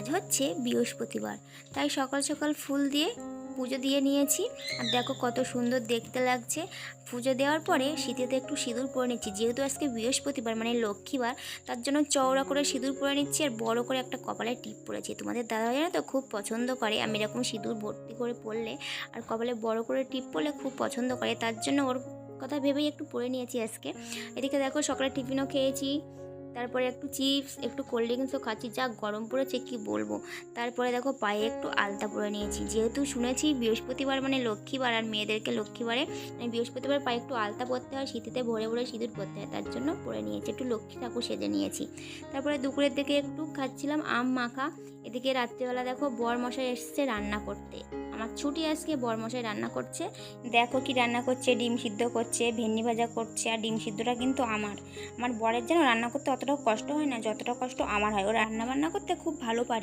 আজ হচ্ছে বৃহস্পতিবার, তাই সকাল সকাল ফুল দিয়ে পুজো দিয়ে নিয়েছি। আর দেখো কত সুন্দর দেখতে লাগছে। পুজো দেওয়ার পরে শীতেতে একটু সিঁদুর পরে নিচ্ছি, যেহেতু আজকে বৃহস্পতিবার মানে লক্ষ্মীবার, তার জন্য চওড়া করে সিঁদুর পরে নিচ্ছি আর বড় করে একটা কপালে টিপ পরেছি। তোমাদের দাদা জানো তো খুব পছন্দ করে আমি এরকম সিঁদুর ভর্তি করে পরলে, আর কপালে বড় করে টিপ পরলে খুব পছন্দ করে, তার জন্য ওর কথা ভেবেই একটু পরে নিয়েছি আজকে। এদিকে দেখো সকালে টিফিনও খেয়েছি, তারপরে একটু চিপস, একটু কোল্ড ড্রিঙ্কসও খাচ্ছি, যা গরম পড়েছে কি বলবো। তারপরে দেখো পায়ে একটু আলতা পরে নিয়েছি, যেহেতু শুনেছি বৃহস্পতিবার মানে লক্ষ্মীবার, আর মেয়েদেরকে লক্ষ্মীবারে মানে বৃহস্পতিবার পায়ে একটু আলতা পরতে হয়, শীতেতে ভরে ভরে সিঁদুর পরতে হয়, তার জন্য পরে নিয়েছি, একটু লক্ষ্মী ঠাকুর সেজে নিয়েছি। তারপরে দুপুরের দিকে একটু খাচ্ছিলাম আম মাখা। এদিকে রাত্রিবেলা দেখো বরমশাই এসছে রান্না করতে, আমার ছুটি আজকে, বরমশাই রান্না করছে। দেখো কি রান্না করছে, ডিম সিদ্ধ করছে, ভেন্ডি ভাজা করছে, আর ডিম সিদ্ধটা কিন্তু আমার বরের যেন রান্না করতে অতটাও কষ্ট হয় না যতটা কষ্ট আমার হয়, ও রান্না বান্না করতে খুব ভালো পারে।